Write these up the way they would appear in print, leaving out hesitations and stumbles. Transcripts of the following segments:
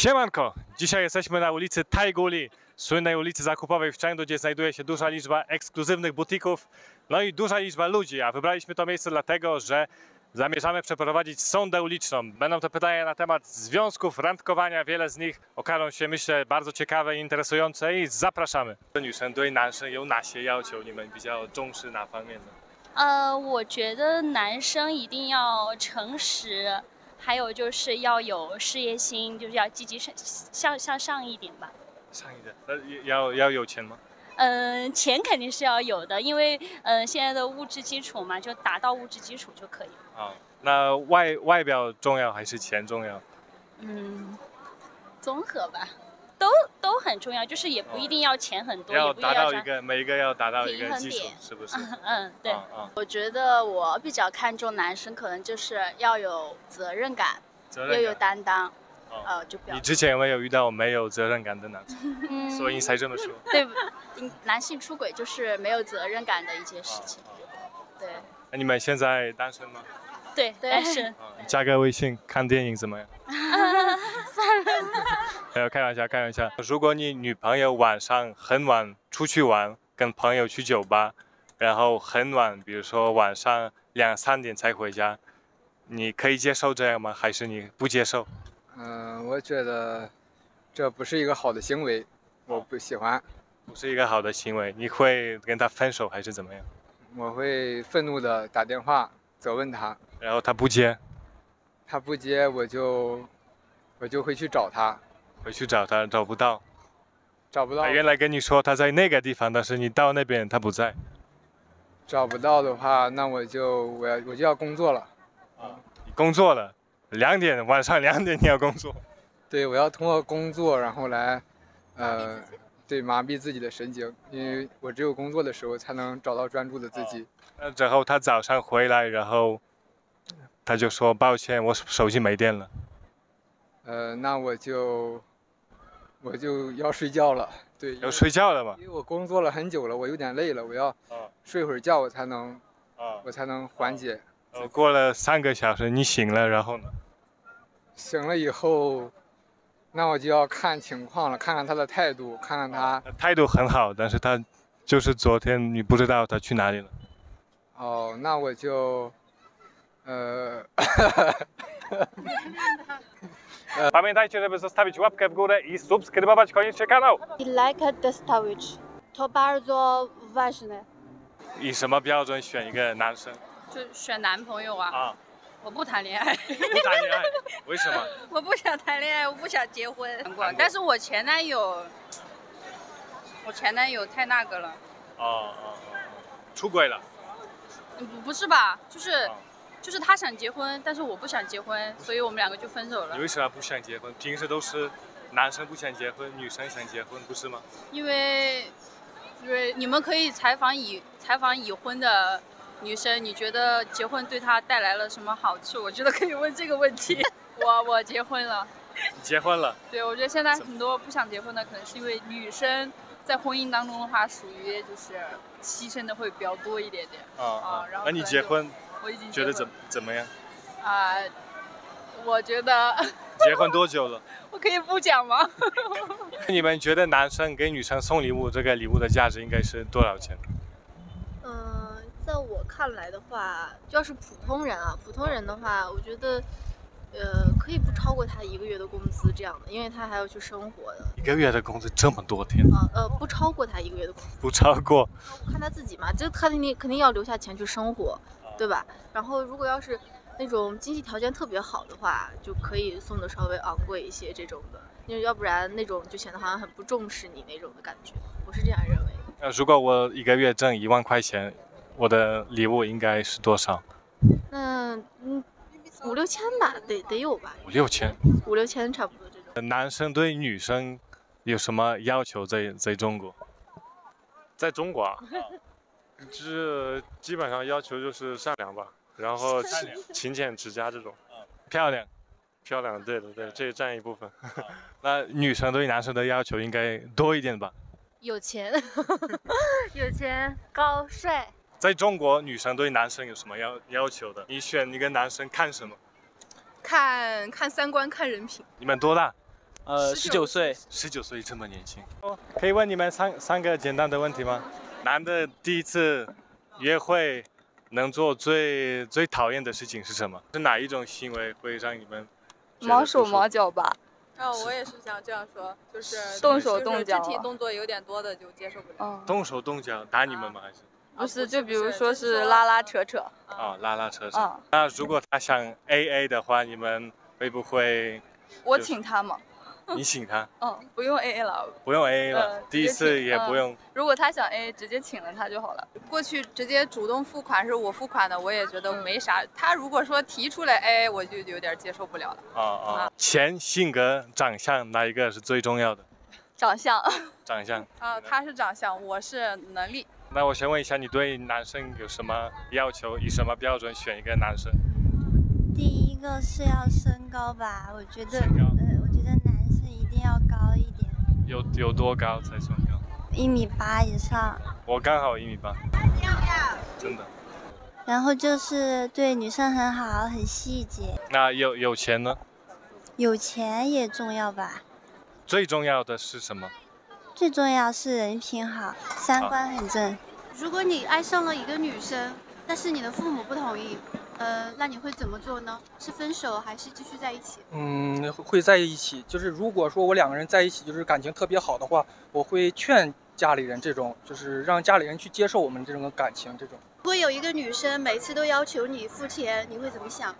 Siemanko! Dzisiaj jesteśmy na ulicy Taiguli, słynnej ulicy zakupowej w Chengdu, gdzie znajduje się duża liczba ekskluzywnych butików, no i duża liczba ludzi, a wybraliśmy to miejsce dlatego, że zamierzamy przeprowadzić sondę uliczną. Będą to pytania na temat związków, randkowania, wiele z nich okażą się, myślę, bardzo ciekawe i interesujące i zapraszamy. 女生对男生有哪些要求？你们比较重视哪方面的？我觉得男生一定要诚实，还有就是要有事业心，就是要积极向上一点吧。上一点，要有钱吗？钱肯定是要有的，因为现在的物质基础嘛，就达到物质基础就可以了。啊，那外表重要还是钱重要？综合吧，都很重要，就是也不一定要钱很多，要也不一定达到要一个每一个要达到一平衡个基础，点是不是？对。我觉得我比较看重男生，可能就是要有责任感，责任又有感。担当，就比较你之前有没有遇到没有责任感的男生？所以你才这么说。对，男性出轨就是没有责任感的一件事情。对，那你们现在单身吗？对，单身。加个微信，看电影怎么样？没有，开玩笑，开玩笑。如果你女朋友晚上很晚出去玩，跟朋友去酒吧，然后很晚，比如说晚上2、3点才回家，你可以接受这样吗？还是你不接受？我觉得这不是一个好的行为，我不喜欢。不是一个好的行为，你会跟他分手还是怎么样？我会愤怒的打电话责问他，然后他不接，他不接我就会去找他，回去找他找不到。找不到他原来跟你说他在那个地方，但是你到那边他不在。找不到的话，那我就要工作了。你工作了晚上2点你要工作。对，我要通过工作然后来，对，麻痹自己的神经，因为我只有工作的时候才能找到专注的自己。然后他早上回来，然后他就说抱歉，我手机没电了。那我就要睡觉了。对，要睡觉了嘛？因为我工作了很久了，我有点累了，我要睡会儿觉，我才能缓解。过了3个小时，你醒了，然后呢？醒了以后，那我就要看情况了，看看他的态度，看看他态度很好，但是他就是昨天你不知道他去哪里了。那我就Pamiętajcie, żeby zostawić łapkę w górę i subskrybować koniecznie kanał. I like dostawić. To bardzo ważne. 以什么标准选一个男生？就选男朋友啊。我不谈恋爱。不谈恋爱？为什么？我不想谈恋爱，我不想结婚。但是我前男友太那个了。出轨了？不是吧？就是他想结婚，但是我不想结婚，所以我们2个就分手了。你为什么不想结婚？平时都是男生不想结婚，女生想结婚，不是吗？因为你们可以采访已婚的女生，你觉得结婚对她带来了什么好处？我觉得可以问这个问题。我结婚了。你结婚了？对，我觉得现在很多不想结婚的，可能是因为女生在婚姻当中的话，属于就是牺牲的会比较多一点点。然后那你结婚？我已经觉得怎么样？我觉得结婚多久了？我可以不讲吗？你们觉得男生给女生送礼物，这个礼物的价值应该是多少钱？在我看来的话，要是普通人的话，我觉得可以不超过他1个月的工资这样的，因为他还要去生活的。1个月的工资这么多天？不超过他1个月的工资。不超过。看他自己嘛，就他肯定要留下钱去生活，对吧？然后如果要是那种经济条件特别好的话，就可以送的稍微昂贵一些这种的，因为要不然那种就显得好像很不重视你那种的感觉。我是这样认为的。如果我1个月挣1万块钱，我的礼物应该是多少？那5、6千吧，得有吧？5、6千。5、6千差不多这种。男生对女生有什么要求在中国？在中国啊，就是基本上要求就是善良吧，然后勤俭持家这种。漂亮，对的，这也占一部分。那女生对男生的要求应该多一点吧？有钱，有钱，高帅。在中国，女生对男生有什么要求的？你选一个男生看什么？看三观，看人品。你们多大19岁。19岁这么年轻。可以问你们三个简单的问题吗？男的第一次约会能做最讨厌的事情是什么？是哪一种行为会让你们毛手毛脚吧？我也是想这样说，就是动手动脚，肢体动作有点多的就接受不了。动手动脚打你们吗？还是？不是，就比如说是拉拉扯扯。拉拉扯扯。那如果他想 AA 的话，你们会不会？我请他嘛。你请他？不用 AA 了。不用 AA 了，第一次也不用。如果他想 AA，直接请了他就好了。过去直接主动付款是我付款的，我也觉得没啥。他如果说提出来 AA，我就有点接受不了了。钱、性格、长相哪一个是最重要的？长相。长相。他是长相，我是能力。那我先问一下，你对男生有什么要求？以什么标准选一个男生？第一个是要身高吧，我觉得男生一定要高一点。有多高才算高？1.8米以上。我刚好1.8米，真的。然后就是对女生很好，很细节。那有钱呢？有钱也重要吧。最重要的是什么？最重要是人品好，三观很正。如果你爱上了一个女生，但是你的父母不同意，那你会怎么做呢？是分手还是继续在一起？会在一起。就是如果说我2个人在一起，就是感情特别好的话，我会劝家里人这种，就是让家里人去接受我们这种感情这种。如果有一个女生每次都要求你付钱，你会怎么想？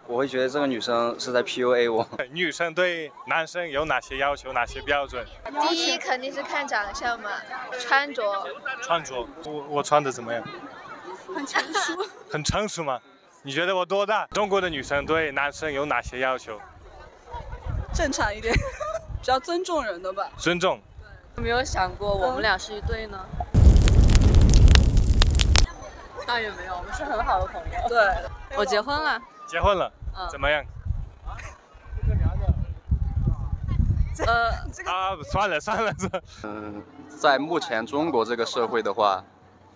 我会觉得这个女生是在 PUA 我。女生对男生有哪些要求？哪些标准？第一肯定是看长相嘛，穿着。我穿的怎么样？很成熟。很成熟吗？你觉得我多大？中国的女生对男生有哪些要求？正常一点，比较尊重人的吧。尊重。有没有想过我们俩是一对呢？倒也没有，我们是很好的朋友。对，我结婚了。结婚了？怎么样？算了。在目前中国这个社会的话，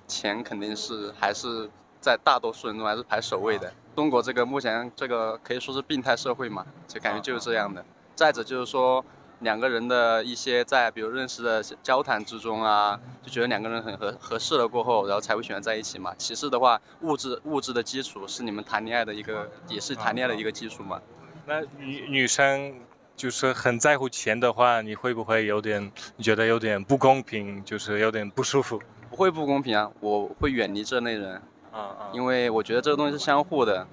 钱肯定还是在大多数人中还是排首位的。中国目前这个可以说是病态社会嘛，就感觉就是这样的。再者就是说2个人的一些在比如认识的交谈之中啊，就觉得2个人很合适了过后，然后才会选择在一起嘛。其次的话，物质的基础是你们谈恋爱的也是谈恋爱的一个基础嘛。那女生就是很在乎钱的话，你会不会你觉得有点不公平，就是有点不舒服？不会不公平啊，我会远离这类人。因为我觉得这个东西是相互的。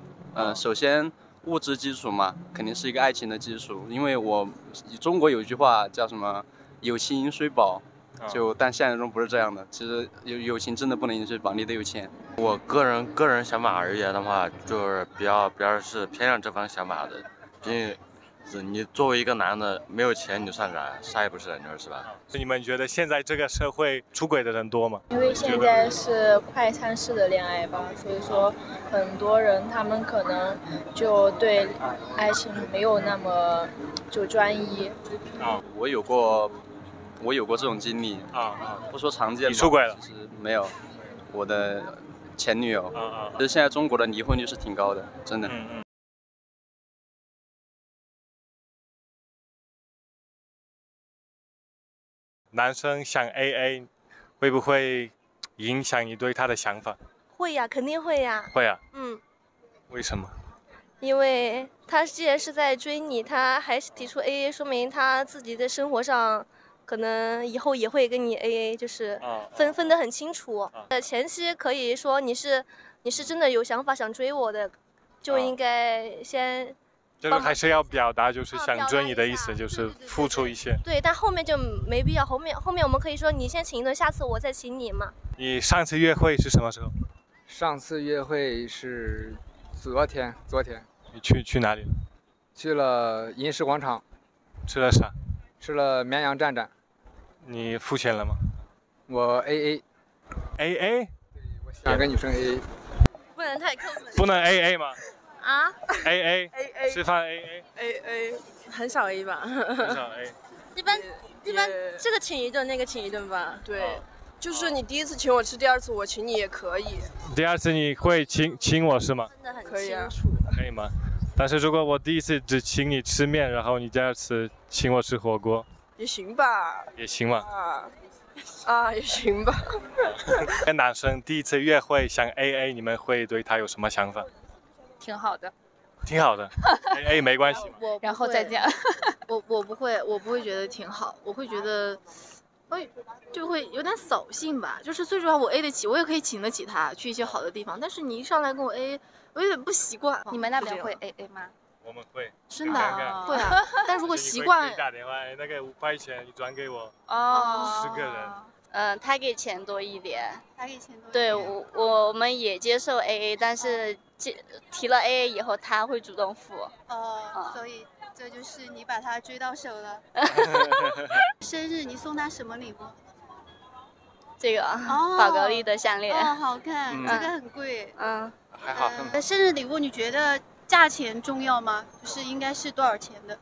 首先物质基础嘛，肯定是一个爱情的基础。因为中国有一句话叫什么“有情饮水饱”，但现实中不是这样的。其实友情真的不能饮水饱，你得有钱。我个人想法而言的话，就是比较是偏向这方想法的。毕竟你作为一个男的，没有钱你算啥也不是，你说是吧？你们觉得现在这个社会出轨的人多吗？因为现在是快餐式的恋爱吧，所以说很多人他们可能就对爱情没有那么就专一。我有过这种经历不说常见吧。你出轨了？其实没有，我的前女友。其实现在中国的离婚率是挺高的，真的。男生想 AA， 会不会影响你对他的想法？会呀，肯定会呀。会啊。为什么？因为他既然是在追你，他还提出 AA， 说明他自己在生活上可能以后也会跟你 AA， 就是分得很清楚。前期可以说你是真的有想法想追我的，就应该先。就是还是要表达，就是想追你的意思，就是付出一些。对，但后面就没必要。后面我们可以说你先请一顿，下次我再请你嘛。你上次约会是什么时候？上次约会是昨天。你去哪里了？去了银石广场。吃了啥？吃了绵阳蘸蘸。你付钱了吗？我 AA。AA？ 对，我想跟女生 AA。不能太抠门。不能 AA 吗？AA 吃饭 AA 很少 A 吧？很少 A。一般这个请一顿，那个请一顿吧。对，就是你第一次请我吃，第2次我请你也可以。第2次你会请我是吗？真的很可以啊。可以吗？但是如果我第一次只请你吃面，然后你第二次请我吃火锅，也行吧。也行吗？也行吧。跟男生第一次约会想 AA， 你们会对他有什么想法？挺好的。挺好的，AA 没关系嘛。然后再讲。我不会觉得挺好，我会觉得，就会有点扫兴吧。就是最主要我 A 得起，我也可以请得起他去一些好的地方，但是你一上来跟我 AA， 我有点不习惯。你们那边会 AA 吗？我们会。真的会啊，但如果习惯，打电话，那个5块钱你转给我。10个人。他给钱多一点。他给钱多一点。对，我们也接受 AA， 但是提了 AA 以后，他会主动付。所以这就是你把他追到手了。生日你送他什么礼物？这个宝格丽的项链。好看，这个很贵。还好。那生日礼物你觉得价钱重要吗？就是应该是多少钱的？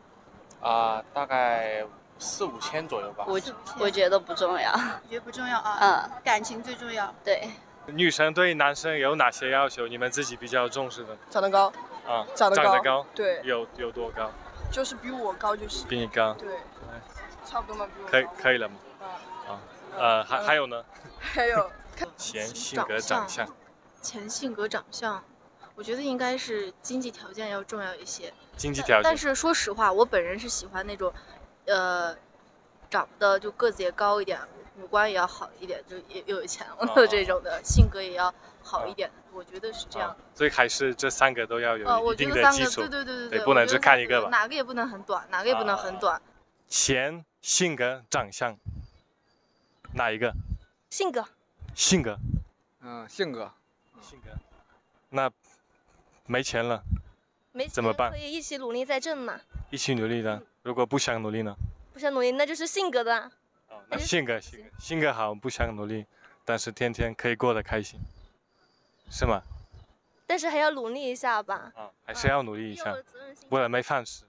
大概4、5千左右吧。我觉得不重要。你觉得不重要啊？感情最重要。对。女生对男生有哪些要求？你们自己比较重视的？长得高。长得高。对。有多高？就是比我高就行。比你高。对。差不多嘛，比我高。可以了吗？还有呢？还有钱、性格、长相。钱、性格、长相，我觉得应该是经济条件要重要一些。经济条件。但是说实话，我本人是喜欢那种，长得就个子也高一点，五官也要好一点，就也有钱了这种的，性格也要好一点，我觉得是这样。所以还是这3个都要有一定的基础。对，不能只看一个吧。哪个也不能很短，哪个也不能很短。钱、性格、长相，哪一个？性格。性格。那没钱了，怎么办？可以一起努力再挣嘛。一起努力的，如果不想努力呢？不想努力，那就是性格的。那性格好，不想努力，但是天天可以过得开心，是吗？但是还要努力一下吧。还是要努力一下，不然没饭吃。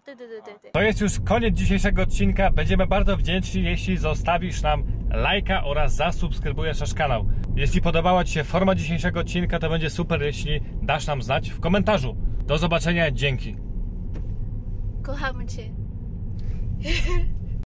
对。To jest już koniec dzisiejszego odcinka. Będziemy bardzo wdzięczni, jeśli zostawisz nam lajka oraz zasubskrybujesz nasz kanał. Jeśli podobała Ci się forma dzisiejszego odcinka, to będzie super, jeśli dasz nam znać w komentarzu. Do zobaczenia, dzięki. Kochamy Cię.